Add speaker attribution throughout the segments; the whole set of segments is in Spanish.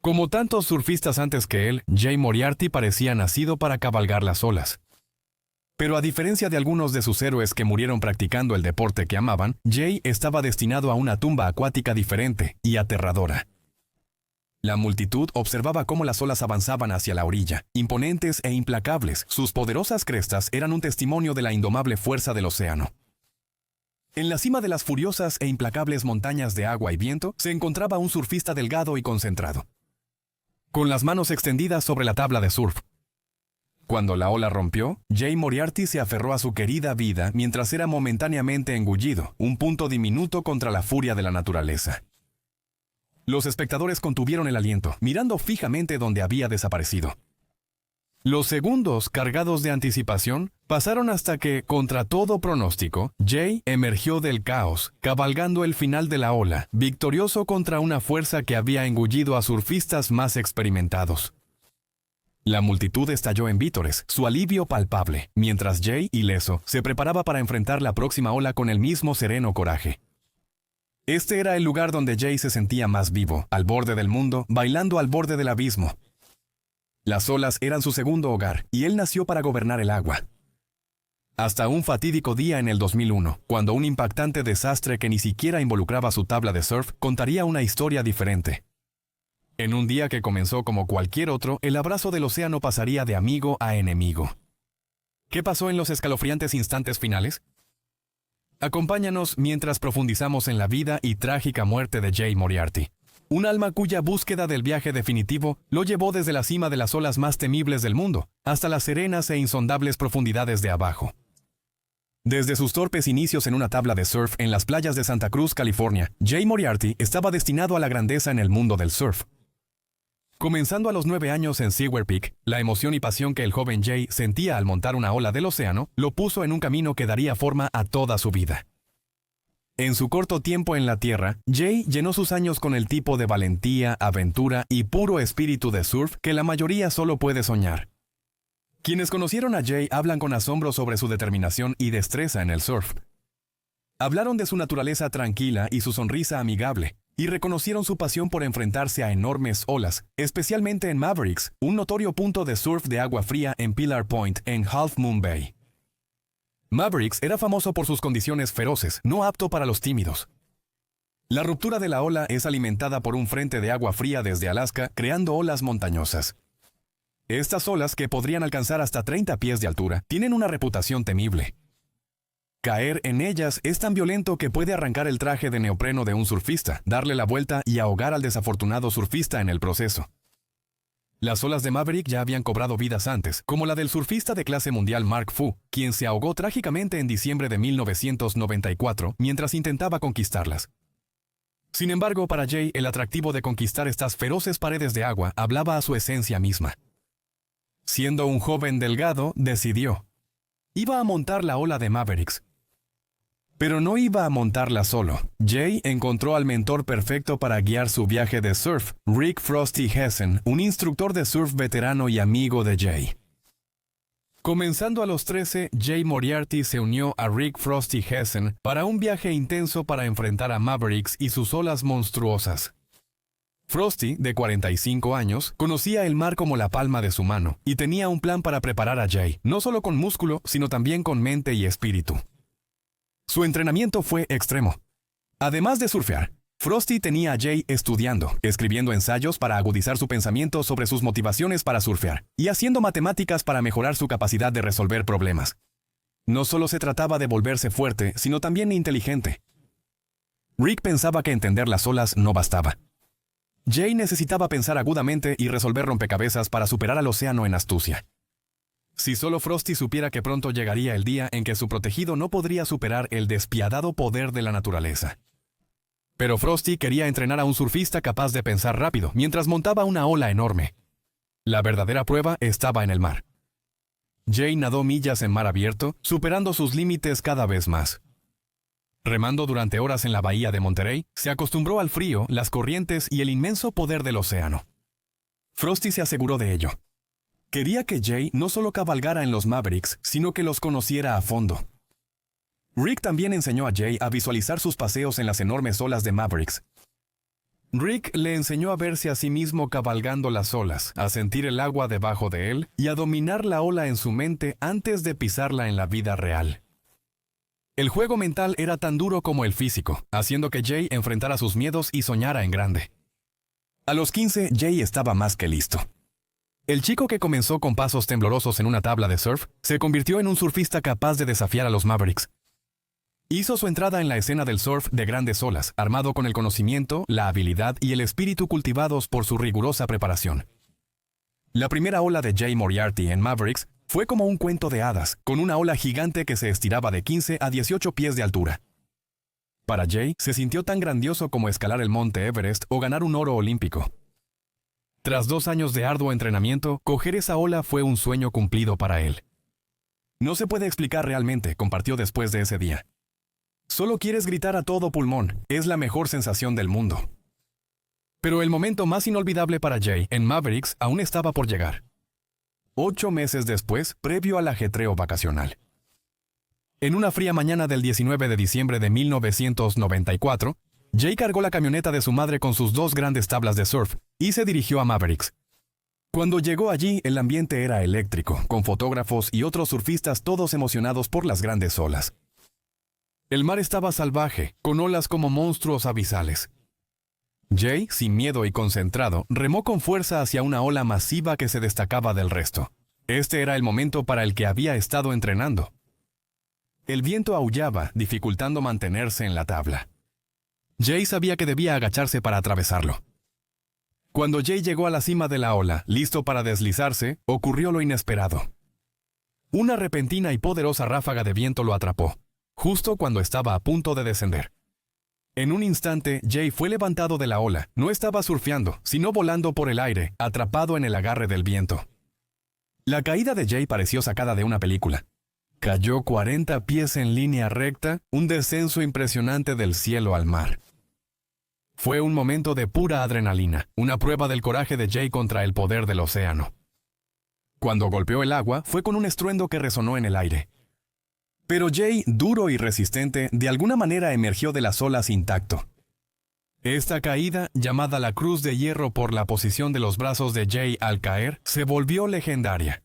Speaker 1: Como tantos surfistas antes que él, Jay Moriarty parecía nacido para cabalgar las olas. Pero a diferencia de algunos de sus héroes que murieron practicando el deporte que amaban, Jay estaba destinado a una tumba acuática diferente y aterradora. La multitud observaba cómo las olas avanzaban hacia la orilla, imponentes e implacables. Sus poderosas crestas eran un testimonio de la indomable fuerza del océano. En la cima de las furiosas e implacables montañas de agua y viento se encontraba un surfista delgado y concentrado, con las manos extendidas sobre la tabla de surf. Cuando la ola rompió, Jay Moriarty se aferró a su querida vida mientras era momentáneamente engullido, un punto diminuto contra la furia de la naturaleza. Los espectadores contuvieron el aliento, mirando fijamente donde había desaparecido. Los segundos, cargados de anticipación, pasaron hasta que, contra todo pronóstico, Jay emergió del caos, cabalgando el final de la ola, victorioso contra una fuerza que había engullido a surfistas más experimentados. La multitud estalló en vítores, su alivio palpable, mientras Jay, ileso, se preparaba para enfrentar la próxima ola con el mismo sereno coraje. Este era el lugar donde Jay se sentía más vivo, al borde del mundo, bailando al borde del abismo. Las olas eran su segundo hogar, y él nació para gobernar el agua. Hasta un fatídico día en el 2001, cuando un impactante desastre que ni siquiera involucraba su tabla de surf contaría una historia diferente. En un día que comenzó como cualquier otro, el abrazo del océano pasaría de amigo a enemigo. ¿Qué pasó en los escalofriantes instantes finales? Acompáñanos mientras profundizamos en la vida y trágica muerte de Jay Moriarty. Un alma cuya búsqueda del viaje definitivo lo llevó desde la cima de las olas más temibles del mundo, hasta las serenas e insondables profundidades de abajo. Desde sus torpes inicios en una tabla de surf en las playas de Santa Cruz, California, Jay Moriarty estaba destinado a la grandeza en el mundo del surf. Comenzando a los 9 años en Seward Peak, la emoción y pasión que el joven Jay sentía al montar una ola del océano lo puso en un camino que daría forma a toda su vida. En su corto tiempo en la tierra, Jay llenó sus años con el tipo de valentía, aventura y puro espíritu de surf que la mayoría solo puede soñar. Quienes conocieron a Jay hablan con asombro sobre su determinación y destreza en el surf. Hablaron de su naturaleza tranquila y su sonrisa amigable, y reconocieron su pasión por enfrentarse a enormes olas, especialmente en Mavericks, un notorio punto de surf de agua fría en Pillar Point, en Half Moon Bay. Mavericks era famoso por sus condiciones feroces, no apto para los tímidos. La ruptura de la ola es alimentada por un frente de agua fría desde Alaska, creando olas montañosas. Estas olas, que podrían alcanzar hasta 30 pies de altura, tienen una reputación temible. Caer en ellas es tan violento que puede arrancar el traje de neopreno de un surfista, darle la vuelta y ahogar al desafortunado surfista en el proceso. Las olas de Maverick ya habían cobrado vidas antes, como la del surfista de clase mundial Mark Fu, quien se ahogó trágicamente en diciembre de 1994 mientras intentaba conquistarlas. Sin embargo, para Jay, el atractivo de conquistar estas feroces paredes de agua hablaba a su esencia misma. Siendo un joven delgado, decidió: iba a montar la ola de Mavericks. Pero no iba a montarla solo. Jay encontró al mentor perfecto para guiar su viaje de surf, Rick Frosty Hessen, un instructor de surf veterano y amigo de Jay. Comenzando a los 13, Jay Moriarty se unió a Rick Frosty Hessen para un viaje intenso para enfrentar a Mavericks y sus olas monstruosas. Frosty, de 45 años, conocía el mar como la palma de su mano y tenía un plan para preparar a Jay, no solo con músculo, sino también con mente y espíritu. Su entrenamiento fue extremo. Además de surfear, Frosty tenía a Jay estudiando, escribiendo ensayos para agudizar su pensamiento sobre sus motivaciones para surfear, y haciendo matemáticas para mejorar su capacidad de resolver problemas. No solo se trataba de volverse fuerte, sino también inteligente. Rick pensaba que entender las olas no bastaba. Jay necesitaba pensar agudamente y resolver rompecabezas para superar al océano en astucia. Si solo Frosty supiera que pronto llegaría el día en que su protegido no podría superar el despiadado poder de la naturaleza. Pero Frosty quería entrenar a un surfista capaz de pensar rápido mientras montaba una ola enorme. La verdadera prueba estaba en el mar. Jay nadó millas en mar abierto, superando sus límites cada vez más. Remando durante horas en la bahía de Monterey, se acostumbró al frío, las corrientes y el inmenso poder del océano. Frosty se aseguró de ello. Quería que Jay no solo cabalgara en los Mavericks, sino que los conociera a fondo. Rick también enseñó a Jay a visualizar sus paseos en las enormes olas de Mavericks. Rick le enseñó a verse a sí mismo cabalgando las olas, a sentir el agua debajo de él y a dominar la ola en su mente antes de pisarla en la vida real. El juego mental era tan duro como el físico, haciendo que Jay enfrentara sus miedos y soñara en grande. A los 15, Jay estaba más que listo. El chico que comenzó con pasos temblorosos en una tabla de surf se convirtió en un surfista capaz de desafiar a los Mavericks. Hizo su entrada en la escena del surf de grandes olas, armado con el conocimiento, la habilidad y el espíritu cultivados por su rigurosa preparación. La primera ola de Jay Moriarty en Mavericks fue como un cuento de hadas, con una ola gigante que se estiraba de 15 a 18 pies de altura. Para Jay, se sintió tan grandioso como escalar el monte Everest o ganar un oro olímpico. Tras 2 años de arduo entrenamiento, coger esa ola fue un sueño cumplido para él. No se puede explicar realmente, compartió después de ese día. Solo quieres gritar a todo pulmón, es la mejor sensación del mundo. Pero el momento más inolvidable para Jay en Mavericks aún estaba por llegar. 8 meses después, previo al ajetreo vacacional. En una fría mañana del 19 de diciembre de 1994, Jay cargó la camioneta de su madre con sus 2 grandes tablas de surf y se dirigió a Mavericks. Cuando llegó allí, el ambiente era eléctrico, con fotógrafos y otros surfistas todos emocionados por las grandes olas. El mar estaba salvaje, con olas como monstruos abisales. Jay, sin miedo y concentrado, remó con fuerza hacia una ola masiva que se destacaba del resto. Este era el momento para el que había estado entrenando. El viento aullaba, dificultando mantenerse en la tabla. Jay sabía que debía agacharse para atravesarlo. Cuando Jay llegó a la cima de la ola, listo para deslizarse, ocurrió lo inesperado. Una repentina y poderosa ráfaga de viento lo atrapó, justo cuando estaba a punto de descender. En un instante, Jay fue levantado de la ola. No estaba surfeando, sino volando por el aire, atrapado en el agarre del viento. La caída de Jay pareció sacada de una película. Cayó 40 pies en línea recta, un descenso impresionante del cielo al mar. Fue un momento de pura adrenalina, una prueba del coraje de Jay contra el poder del océano. Cuando golpeó el agua, fue con un estruendo que resonó en el aire. Pero Jay, duro y resistente, de alguna manera emergió de las olas intacto. Esta caída, llamada la Cruz de Hierro por la posición de los brazos de Jay al caer, se volvió legendaria.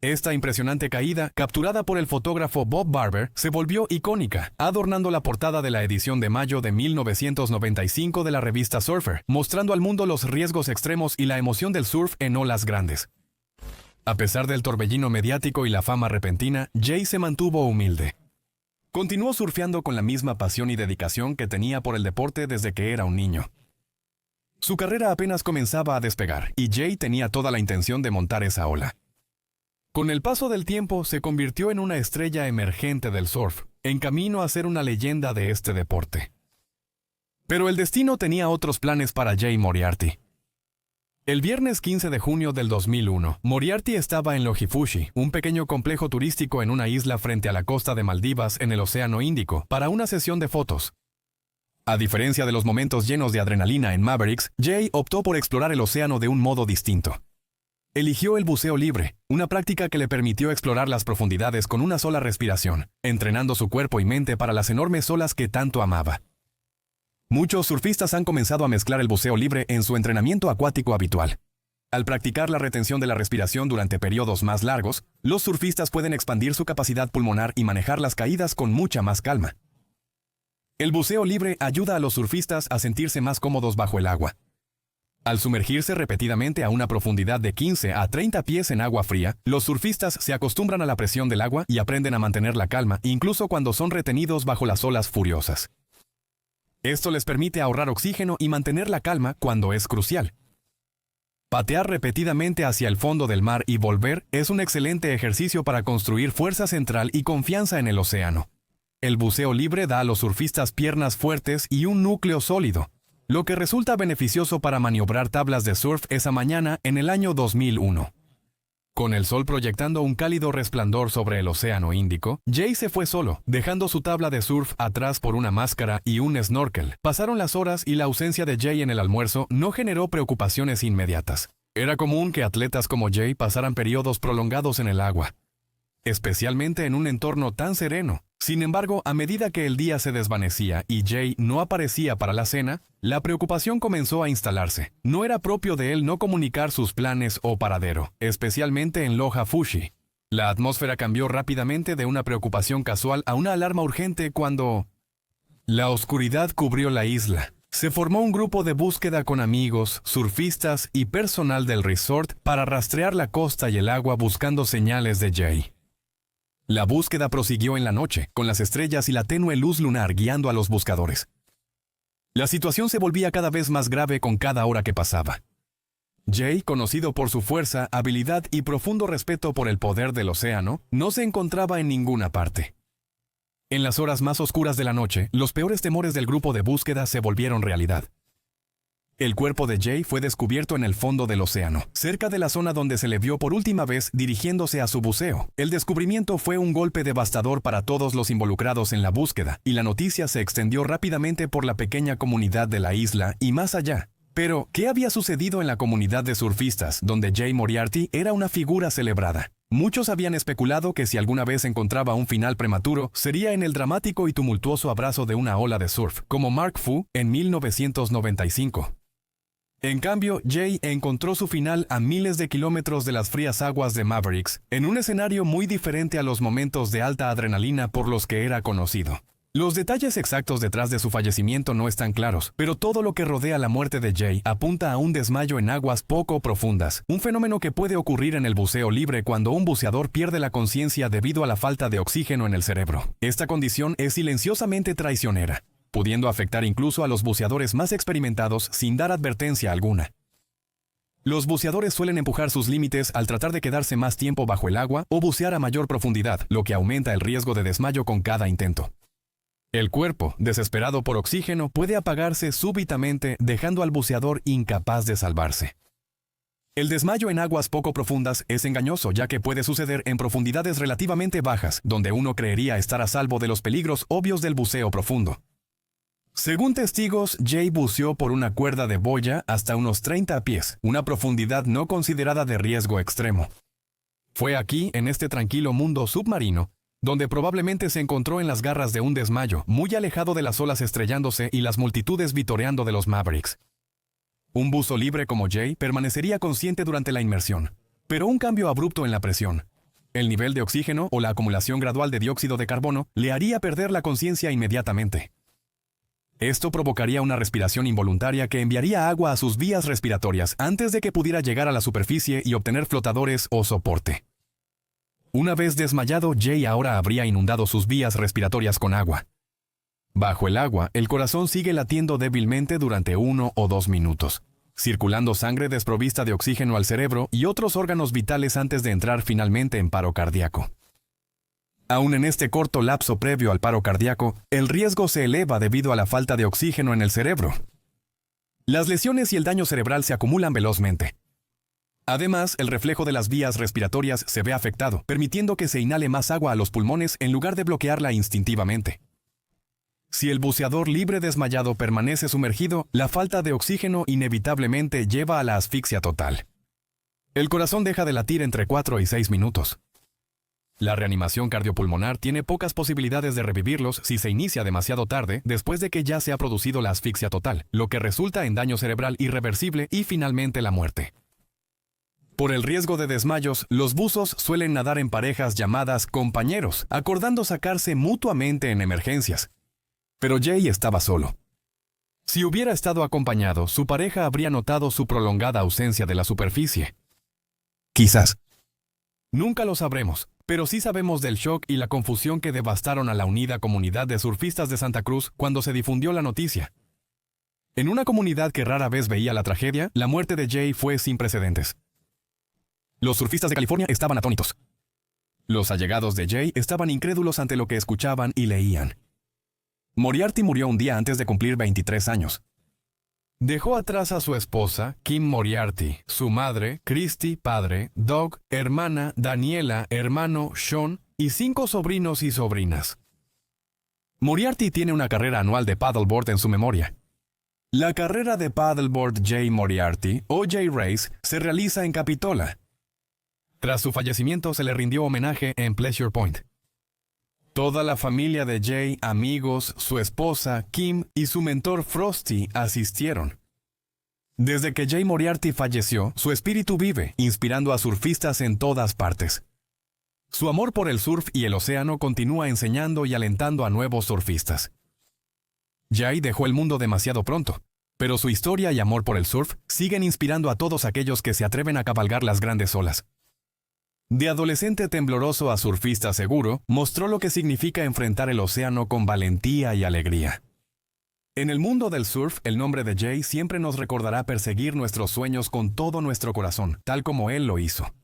Speaker 1: Esta impresionante caída, capturada por el fotógrafo Bob Barber, se volvió icónica, adornando la portada de la edición de mayo de 1995 de la revista Surfer, mostrando al mundo los riesgos extremos y la emoción del surf en olas grandes. A pesar del torbellino mediático y la fama repentina, Jay se mantuvo humilde. Continuó surfeando con la misma pasión y dedicación que tenía por el deporte desde que era un niño. Su carrera apenas comenzaba a despegar, y Jay tenía toda la intención de montar esa ola. Con el paso del tiempo, se convirtió en una estrella emergente del surf, en camino a ser una leyenda de este deporte. Pero el destino tenía otros planes para Jay Moriarty. El viernes 15 de junio del 2001, Moriarty estaba en Logifushi, un pequeño complejo turístico en una isla frente a la costa de Maldivas en el Océano Índico, para una sesión de fotos. A diferencia de los momentos llenos de adrenalina en Mavericks, Jay optó por explorar el océano de un modo distinto. Eligió el buceo libre, una práctica que le permitió explorar las profundidades con una sola respiración, entrenando su cuerpo y mente para las enormes olas que tanto amaba. Muchos surfistas han comenzado a mezclar el buceo libre en su entrenamiento acuático habitual. Al practicar la retención de la respiración durante periodos más largos, los surfistas pueden expandir su capacidad pulmonar y manejar las caídas con mucha más calma. El buceo libre ayuda a los surfistas a sentirse más cómodos bajo el agua. Al sumergirse repetidamente a una profundidad de 15 a 30 pies en agua fría, los surfistas se acostumbran a la presión del agua y aprenden a mantener la calma, incluso cuando son retenidos bajo las olas furiosas. Esto les permite ahorrar oxígeno y mantener la calma cuando es crucial. Patear repetidamente hacia el fondo del mar y volver es un excelente ejercicio para construir fuerza central y confianza en el océano. El buceo libre da a los surfistas piernas fuertes y un núcleo sólido, lo que resulta beneficioso para maniobrar tablas de surf esa mañana en el año 2001. Con el sol proyectando un cálido resplandor sobre el Océano Índico, Jay se fue solo, dejando su tabla de surf atrás por una máscara y un snorkel. Pasaron las horas y la ausencia de Jay en el almuerzo no generó preocupaciones inmediatas. Era común que atletas como Jay pasaran periodos prolongados en el agua, especialmente en un entorno tan sereno. Sin embargo, a medida que el día se desvanecía y Jay no aparecía para la cena, la preocupación comenzó a instalarse. No era propio de él no comunicar sus planes o paradero, especialmente en Loja Fushi. La atmósfera cambió rápidamente de una preocupación casual a una alarma urgente cuando la oscuridad cubrió la isla. Se formó un grupo de búsqueda con amigos, surfistas y personal del resort para rastrear la costa y el agua buscando señales de Jay. La búsqueda prosiguió en la noche, con las estrellas y la tenue luz lunar guiando a los buscadores. La situación se volvía cada vez más grave con cada hora que pasaba. Jay, conocido por su fuerza, habilidad y profundo respeto por el poder del océano, no se encontraba en ninguna parte. En las horas más oscuras de la noche, los peores temores del grupo de búsqueda se volvieron realidad. El cuerpo de Jay fue descubierto en el fondo del océano, cerca de la zona donde se le vio por última vez dirigiéndose a su buceo. El descubrimiento fue un golpe devastador para todos los involucrados en la búsqueda, y la noticia se extendió rápidamente por la pequeña comunidad de la isla y más allá. Pero, ¿qué había sucedido en la comunidad de surfistas, donde Jay Moriarty era una figura celebrada? Muchos habían especulado que si alguna vez encontraba un final prematuro, sería en el dramático y tumultuoso abrazo de una ola de surf, como Mark Fu en 1995. En cambio, Jay encontró su final a miles de kilómetros de las frías aguas de Mavericks, en un escenario muy diferente a los momentos de alta adrenalina por los que era conocido. Los detalles exactos detrás de su fallecimiento no están claros, pero todo lo que rodea la muerte de Jay apunta a un desmayo en aguas poco profundas, un fenómeno que puede ocurrir en el buceo libre cuando un buceador pierde la conciencia debido a la falta de oxígeno en el cerebro. Esta condición es silenciosamente traicionera, pudiendo afectar incluso a los buceadores más experimentados sin dar advertencia alguna. Los buceadores suelen empujar sus límites al tratar de quedarse más tiempo bajo el agua o bucear a mayor profundidad, lo que aumenta el riesgo de desmayo con cada intento. El cuerpo, desesperado por oxígeno, puede apagarse súbitamente, dejando al buceador incapaz de salvarse. El desmayo en aguas poco profundas es engañoso, ya que puede suceder en profundidades relativamente bajas, donde uno creería estar a salvo de los peligros obvios del buceo profundo. Según testigos, Jay buceó por una cuerda de boya hasta unos 30 pies, una profundidad no considerada de riesgo extremo. Fue aquí, en este tranquilo mundo submarino, donde probablemente se encontró en las garras de un desmayo, muy alejado de las olas estrellándose y las multitudes vitoreando de los Mavericks. Un buzo libre como Jay permanecería consciente durante la inmersión, pero un cambio abrupto en la presión, el nivel de oxígeno o la acumulación gradual de dióxido de carbono le haría perder la conciencia inmediatamente. Esto provocaría una respiración involuntaria que enviaría agua a sus vías respiratorias antes de que pudiera llegar a la superficie y obtener flotadores o soporte. Una vez desmayado, Jay ahora habría inundado sus vías respiratorias con agua. Bajo el agua, el corazón sigue latiendo débilmente durante 1 o 2 minutos, circulando sangre desprovista de oxígeno al cerebro y otros órganos vitales antes de entrar finalmente en paro cardíaco. Aún en este corto lapso previo al paro cardíaco, el riesgo se eleva debido a la falta de oxígeno en el cerebro. Las lesiones y el daño cerebral se acumulan velozmente. Además, el reflejo de las vías respiratorias se ve afectado, permitiendo que se inhale más agua a los pulmones en lugar de bloquearla instintivamente. Si el buceador libre desmayado permanece sumergido, la falta de oxígeno inevitablemente lleva a la asfixia total. El corazón deja de latir entre 4 y 6 minutos. La reanimación cardiopulmonar tiene pocas posibilidades de revivirlos si se inicia demasiado tarde después de que ya se ha producido la asfixia total, lo que resulta en daño cerebral irreversible y finalmente la muerte. Por el riesgo de desmayos, los buzos suelen nadar en parejas llamadas compañeros, acordando sacarse mutuamente en emergencias. Pero Jay estaba solo. Si hubiera estado acompañado, su pareja habría notado su prolongada ausencia de la superficie. Quizás. Nunca lo sabremos, pero sí sabemos del shock y la confusión que devastaron a la unida comunidad de surfistas de Santa Cruz cuando se difundió la noticia. En una comunidad que rara vez veía la tragedia, la muerte de Jay fue sin precedentes. Los surfistas de California estaban atónitos. Los allegados de Jay estaban incrédulos ante lo que escuchaban y leían. Moriarty murió un día antes de cumplir 23 años. Dejó atrás a su esposa, Kim Moriarty, su madre, Christy, padre, Doug, hermana, Daniela, hermano, Sean, y 5 sobrinos y sobrinas. Moriarty tiene una carrera anual de paddleboard en su memoria. La carrera de paddleboard Jay Moriarty, o J-Race, se realiza en Capitola. Tras su fallecimiento se le rindió homenaje en Pleasure Point. Toda la familia de Jay, amigos, su esposa, Kim y su mentor Frosty asistieron. Desde que Jay Moriarty falleció, su espíritu vive, inspirando a surfistas en todas partes. Su amor por el surf y el océano continúa enseñando y alentando a nuevos surfistas. Jay dejó el mundo demasiado pronto, pero su historia y amor por el surf siguen inspirando a todos aquellos que se atreven a cabalgar las grandes olas. De adolescente tembloroso a surfista seguro, mostró lo que significa enfrentar el océano con valentía y alegría. En el mundo del surf, el nombre de Jay siempre nos recordará perseguir nuestros sueños con todo nuestro corazón, tal como él lo hizo.